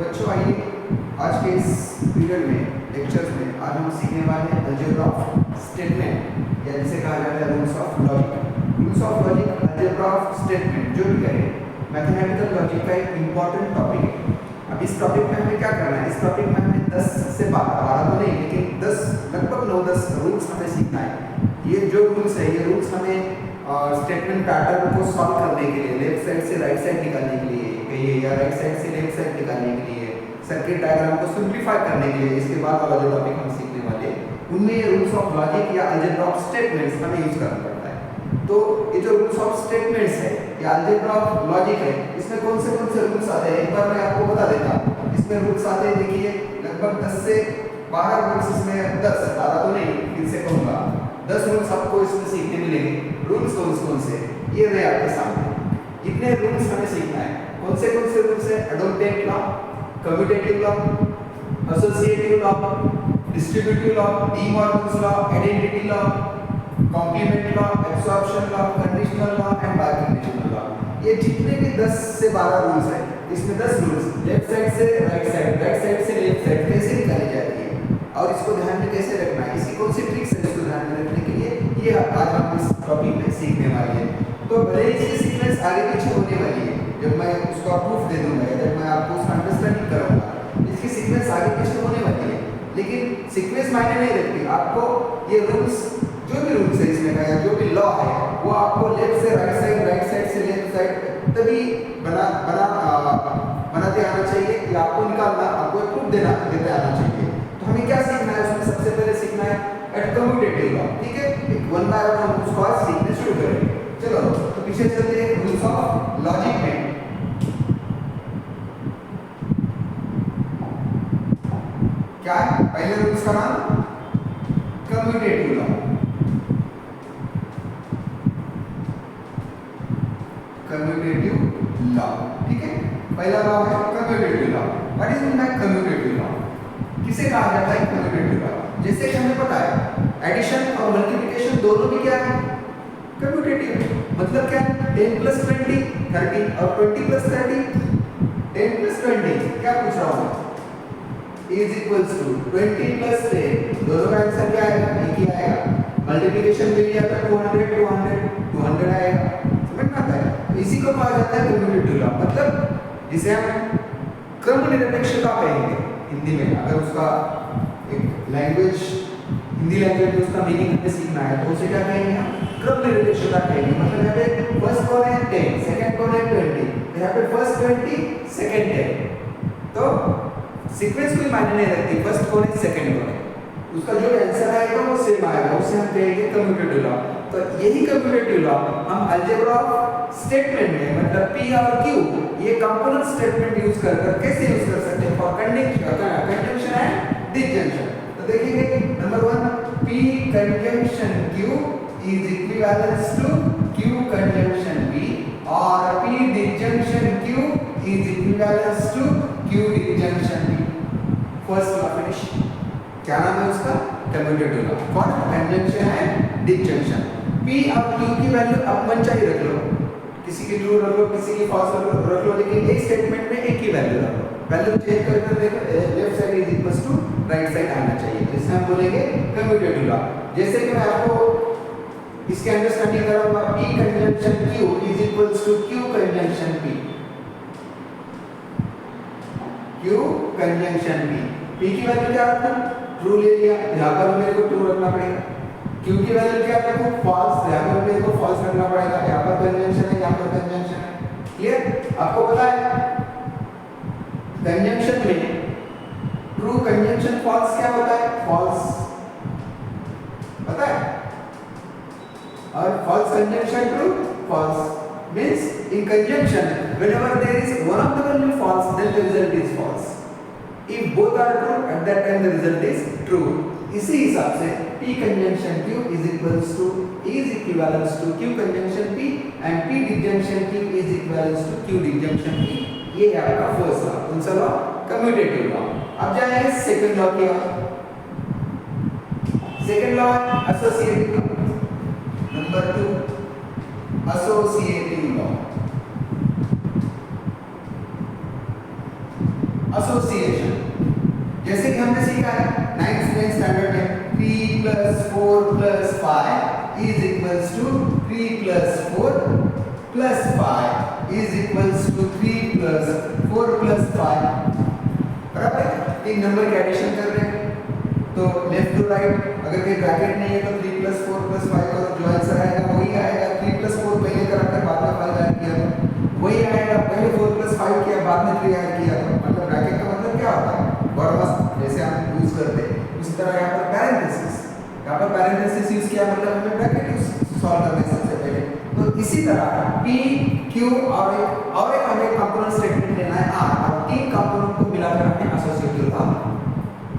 बच्चों आइए आज के इस पीरियड में लेक्चर्स में आज हम सीखने वाले हैं अलजेब्रा ऑफ स्टेटमेंट या जिसे कहा जाता है rules of logic. Rules of logic algebra of statement जो भी कहे मैथमेटिकल लॉजिक का एक इम्पॉर्टेंट टॉपिक है। अब इस टॉपिक में हमें क्या करना है, इस टॉपिक में हमें 10 से 12 तो नहीं लेकिन 10 लगभग 9-10 रूल्स हमें सीखना है। ये जो रूल्स है ये रूल्स हमें स्टेटमेंट पैटर्न को सॉल्व करने के लिए, लेफ्ट साइड से राइट साइड निकालने के लिए कहिए या राइट साइड से लेफ्ट साइड निकालने के लिए, सर्किट डायग्राम को सिंपलीफाई करने के लिए, इसके बाद वाला जो टॉपिक हम सीखने वाले हैं उनमें ये रूल्स ऑफ लॉजिक या अलजेब्रा ऑफ स्टेटमेंट्स हमें यूज करना पड़ता है। तो ये जो रूल्स ऑफ स्टेटमेंट्स है या अलजेब्रा ऑफ लॉजिक है, इसमें कौन से रूल्स आते हैं एक बार मैं आपको बता देता हूँ। इसमें रूल्स आते हैं, देखिए लगभग 10 से 12 रूल्स इसमें, 10 12 तो नहीं फिर से कहूँगा 10 रूल्स आपको इसमें सीखने मिलेंगे। रूल्स कौन से ये रहे आपके सामने। इतने रूल्स हमें सीखना है। कौन से रूल्स है? Idempotent law, commutative law, associative law, distributive law, De Morgan's law, identity law, complement law, absorption law, conditional law and biconditional law. ये जितने भी 10 से 12 रूल्स है, इसमें 10 रूल्स लेफ्ट साइड से राइट साइड से लेफ्ट साइड कैसे निकाली जाती है और इसको ध्यान में कैसे रखना है, इसी कौन सी ट्रिक्स है इसको ध्यान में रखने के लिए ये आज हम इस टॉपिक में सीखने वाले हैं। तो भले ही इसकी सीक्वेंस आगे पीछे होने वाली है, जब मैं उसका प्रूफ दे दूंगा, जब मैं आपको उसका अंडरस्टैंडिंग कराऊंगा, इसकी सीक्वेंस आगे पीछे होने वाली है, लेकिन सीक्वेंस मायने नहीं रखती। आपको ये रूल्स जो भी रूल्स है इसमें का या जो भी लॉ है वो आपको लेफ्ट से राइट साइड से लेफ्ट साइड तभी बनाते आना चाहिए या आपको निकालना, आपको प्रूफ देते आना चाहिए। तो हमें क्या सीखना है उसमें? सबसे पहले सीखना है एट कम्यूटेटिव लॉ, ठीक है। वन बाय वन हम उसको आज सीखने शुरू करेंगे। चलो तो पीछे चलते हैं रूल्स ऑफ लॉजिक में। क्या है पहले रूल्स का नाम? Commutative law. कम्यूटेटिव लॉ, ठीक है। पहला लॉ है commutative law. What is mean by commutative law? किसे कहा जाता है कम्यूटेटिव लॉ? जैसे कि हमें पता है एडिशन और मल्टीप्लिकेशन दोनों भी क्या है? कम्यूटेटिव है। मतलब क्या? 10 + 20 30 और 20 + 30 10 + 20 क्या पूछ रहा हूँ इज इक्वल्स टू 20 + 10। दोनों का आंसर क्या आएगा? एक ही आएगा। मल्टीप्लिकेशन में भी आता है 200 आएगा। समझ में आता है? इसी को कहा जाता है कम्यूटेटिव लॉ। मतलब जिसे हम क्रम निरपेक्षता कहेंगे हिंदी में। अगर उसका एक लैंग्वेज हिंदी लैंग्वेज में उसका मीनिंग हमें सीखना है तो उसे क्या कहेंगे हम? क्रम निरपेक्षता कहेंगे। मतलब यहाँ पे फर्स्ट कौन है 10, सेकंड कौन है 20, यहाँ पे फर्स्ट 20 सेकंड 10। तो सीक्वेंस कोई मायने नहीं रखती, फर्स्ट कौन है सेकंड कौन है, उसका जो आंसर आएगा वो सेम आएगा, उसे हम कहेंगे कम्यूटेटिव लॉ। तो यही कम्यूटेटिव लॉ हम अलजेब्रा ऑफ स्टेटमेंट में मतलब P और Q ये कंपोनेंट स्टेटमेंट यूज कर कैसे यूज कर सकते हैं फॉर कंजंक्शन एंड डिसजंक्शन। तो देखेंगे number 1 P conjunction Q is equivalent to Q conjunction P और P disjunction Q is equivalent to Q disjunction P। First law finish. क्या नाम है उसका? Commutative law for conjunction and disjunction. P और Q की value आप मनचाही रख लो, किसी की ट्रू रख लो, किसी की फॉल्स रख लो, लेकिन एक स्टेटमेंट में एक ही वैल्यू रख लो। वैल्यू चेंज करके देखो left side is equals to right side आना चाहिए, तो इसे हम बोलेंगे कम्यूटेटिव लॉ। जैसे कि मैं आपको इसके अंडरस्टैंडिंग कराऊंगा P conjunction Q is equals to Q conjunction P। Q conjunction P, P की वैल्यू क्या रखूं? ट्रू ले लिया, यहां पर मेरे को ट्रू रखना पड़ेगा। Q की वैल्यू क्या रखूं? फॉल्स, यहां पर मेरे को फॉल्स रखना पड़ेगा। यहां पर कंजंक्शन है, यहां पर कंजंक्शन है। क्लियर? आपको पता है कंजंक्शन में ट्रू कंजंक्शन फॉल्स क्या होता है? फॉल्स पता है, और false conjunction true false means in conjunction whenever there is one of the value false then the result is false, if both are true at that time the result is true। इसी हिसाब से P conjunction Q is equivalent to Q conjunction P and P disjunction Q is equivalent to Q disjunction P। ये है आपका first law, कौन सा law? Commutative law. अब जाएंगे सेकंड लॉ की ओर। Second law associative law. Number 2 associative law. Association. जैसे कि हमने सीखा है 9th स्टैंडर्ड में 3 + 4 + 5 is equals to 3 + 4 + 5 is equals to 3 + 4 + 5। बराबर है? एक नंबर की एडिशन कर रहे हैं तो लेफ्ट टू राइट, अगर कोई ब्रैकेट नहीं है तो 3 + 4 + 5 करो, जो आंसर आएगा वही आएगा। 3 + 4 पहले कराकर बाद में 5 ऐड किया तो वही आएगा, पहले 4 + 5 किया बाद में 3 ऐड किया तो मतलब ब्रैकेट का मतलब क्या होता है? बॉर्डर जैसे हम यूज करते हैं उसी तरह यहाँ पर पैरेंथेसिस, यहाँ पर पैरेंथेसिस यूज किया मतलब हमें ब्रैकेट यूज सॉल्व करने सबसे पहले। तो इसी तरह P Q और एक हमें कंपोनेंट स्टेटमेंट लेना है R, और तीन कंपोनेंट को मिलाकर हमें एसोसिएटिव लॉ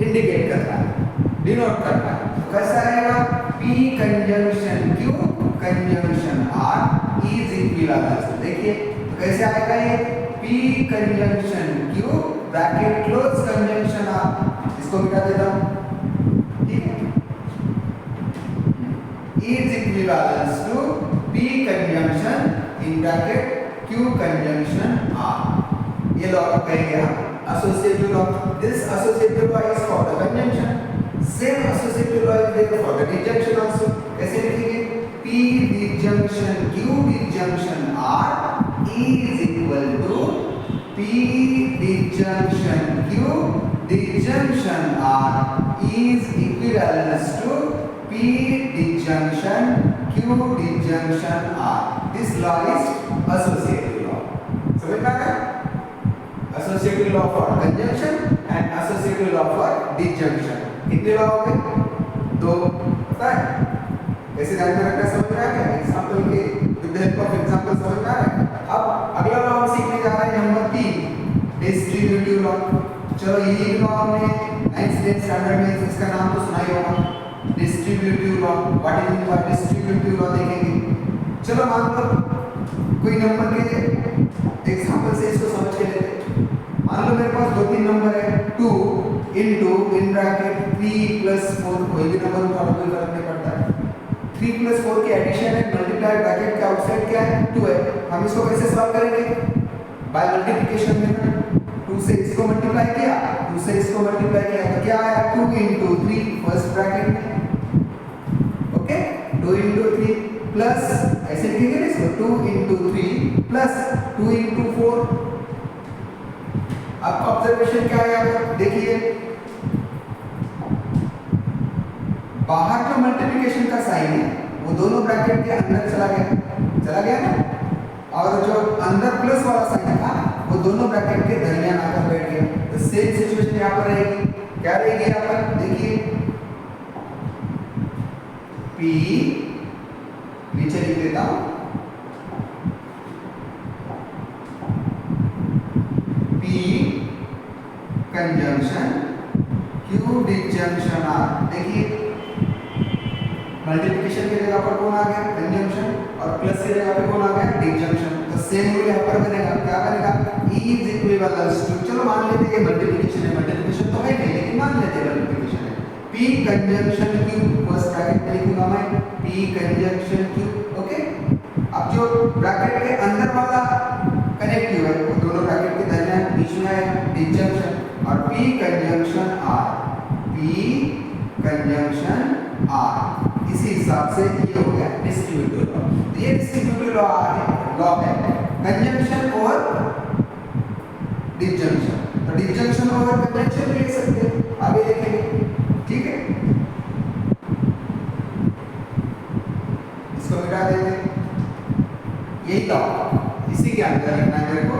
इंडिकेट करना है, डिनोट करना है। तो कैसा आएगा? P conjunction Q conjunction R is equivalence. देखिए तो कैसे आएगा ये? P conjunction Q bracket close conjunction R, इसको मिटा देता हूं, ठीक है, is equivalence to P conjunction in bracket Q conjunction R। ये लॉ कहेंगे हम associative law. This associative law is for the conjunction. Same associative law is there for the disjunction also. कैसे लिखेंगे? P disjunction Q disjunction R is equal to P disjunction Q disjunction R is equivalent to P disjunction Q disjunction R. This law is associative law. समझ में आया? Associative law for conjunction and associative law for disjunction. कितने law हो गए? दो। पता है कैसे ध्यान में रखना, समझ में आ गया? एग्जांपल के with the help of example समझ में आ रहा है। अब अगला लॉ हम सीखने जा रहे हैं नंबर 3, डिस्ट्रीब्यूटिव लॉ। चलो ये लॉ हमने 9th स्टैंडर्ड में इसका नाम तो सुना ही होगा, distributive law. What is mean by distributive law देखेंगे। चलो मान लो कोई नंबर के एग्जांपल से इसको समझ के लेते हैं। मान लो मेरे पास 2-3 नंबर है, 2 into in bracket 3 + 4, कोई भी नंबर उठा लो कोई फर्क नहीं पड़ता है। 3 + 4 की एडिशन है, मल्टीप्लाई ब्रैकेट के आउटसाइड क्या है? 2 है। हम इसको कैसे सॉल्व करेंगे? Bye multiplication method. 2 से इसको मल्टीप्लाई किया, 2 से इसको मल्टीप्लाई किया तो क्या आया? 2 into 3 फर्स्ट ब्रैकेट में, ओके, 2 into 3 प्लस ऐसे लिखेंगे ना इसको, 2 into 3 प्लस 2 into 4। आपका ऑब्जर्वेशन क्या है? आप देखिए बाहर जो मल्टीप्लिकेशन का साइन है वो दोनों ब्रैकेट के अंदर चला गया ना, और जो अंदर प्लस वाला साइन था वो दोनों ब्रैकेट के दरमियान आकर बैठ गया। तो सेम सिचुएशन यहाँ पर रहेगी। क्या रहेगी यहाँ पर? देखिए P, नीचे लिख देता हूं, P conjunction Q disjunction R। देखिए मल्टीप्लिकेशन की जगह पर कौन आ गया? कंजंक्शन, और प्लस की जगह पे कौन आ गया? डिस्जंक्शन। तो सेम रूल यहाँ पर बनेगा। क्या बनेगा? E इज इक्विवेलेंस टू, चलो मान लेते हैं ये मल्टीप्लिकेशन है, मल्टीप्लिकेशन तो है नहीं लेकिन मान लेते हैं मल्टीप्लिकेशन है। P conjunction Q, first bracket में लिखूंगा मैं P कंजंक्शन Q, ओके। अब जो ब्रैकेट के अंदर वाला कनेक्टिव है वो दोनों ब्रैकेट के दरमियान बीच में है डिस्जंक्शन, और P conjunction R, P conjunction R। इसी हिसाब से ये हो गया डिस्ट्रीब्यूटिव लॉ। तो ये डिस्ट्रीब्यूटिव लॉ है कंजंक्शन और डिस्जंक्शन। तो डिस्जंक्शन और कंजंक्शन भी ले सकते हैं, आगे देखेंगे, ठीक है। इसको मिटा देंगे, यही लॉ इसी के अंदर लिखना है मेरे को,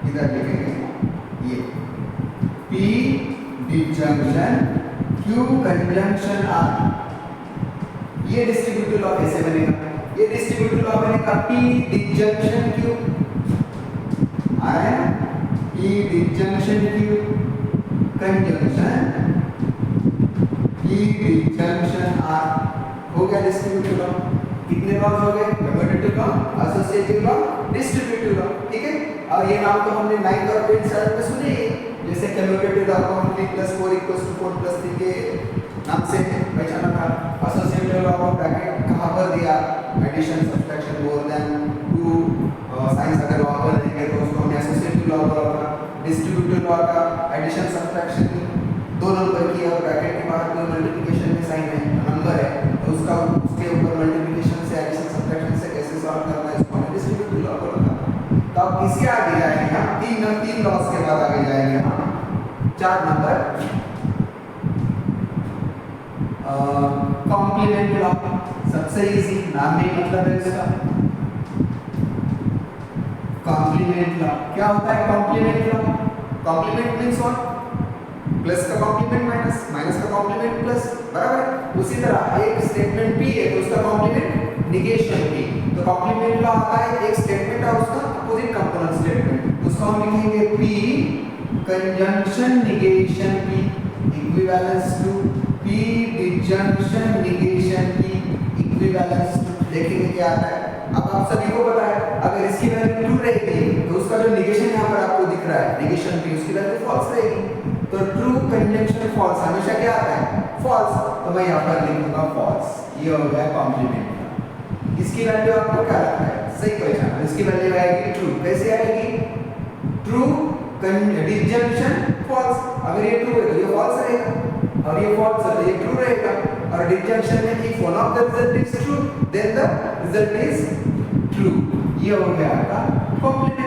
इधर लिखेंगे ये P disjunction Q conjunction R। ये डिस्ट्रीब्यूटिव लॉ कैसे बनेगा? ये डिस्ट्रीब्यूटिव लॉ बनेगा P डिस्जंक्शन Q, आ रहा है ना? P disjunction Q conjunction P disjunction R। हो गया डिस्ट्रीब्यूटिव लॉ। कितने लॉज हो गए? Commutative law, associative law, distributive law, ठीक है। और ये नाम तो हमने 9th और 10th स्टैंडर्ड में सुने ही, जैसे कम्यूटेटिव लॉ को हम 3 + 4 = 4 + 3 के नाम से पहचाना था। एसोसिएटिव लॉ को ब्रैकेट कहां पर दिया? Addition, subtraction, more than 2 signs अगर लॉ का एडिशन सब्ट्रैक्शन दो नंबर की और ब्रैकेट के बाहर कोई मल्टीप्लिकेशन में साइन है नंबर है तो उसका उसके ऊपर मल्टीप्लिकेशन से एडिशन सब्ट्रैक्शन से कैसे सॉल्व करना है इसको हमने डिस्ट्रीब्यूटिव लॉ बोला। तो अब इसके आगे जाएंगे हम तीन लॉस के बाद आगे जाएंगे हम 4 नंबर कॉम्प्लीमेंट लॉ। सबसे इजी नाम में मतलब है इसका कॉम्प्लीमेंट लॉ। क्या होता है complement law? Complement means what? Plus का कॉम्प्लीमेंट माइनस, माइनस का कॉम्प्लीमेंट प्लस, बराबर। उसी तरह एक स्टेटमेंट P है तो उसका कॉम्प्लीमेंट निगेशन P। तो कॉम्प्लीमेंट लॉ आता है एक स्टेटमेंट और उसका अपोजिट कंपोनेंट स्टेटमेंट, उसको हम लिखेंगे P conjunction negation P equivalence to P disjunction negation P equivalence to. देखेंगे क्या आता है। अब आप सभी को पता है अगर इसकी वैल्यू ट्रू रहेगी तो उसका जो निगेशन यहाँ पर आपको दिख रहा है निगेशन P उसकी वैल्यू फॉल्स रहेगी। तो ट्रू कंजंक्शन फॉल्स हमेशा क्या आता है? फॉल्स। तो मैं यहाँ पर लिखूंगा फॉल्स। ये हो गया कॉम्प्लीमेंट। इसकी वैल्यू आपको क्या लगता है? सही पहचाना। इसकी वैल्यू आएगी ट्रू। कैसे आएगी? True disjunction false. अगर ये ट्रू है तो ये फॉल्स रहेगा और ये फॉल्स है तो ये ट्रू रहेगा। और डिसजंक्शन में if one of the result is true then the result is true. ये हो गया आपका कॉम्प्लीमेंट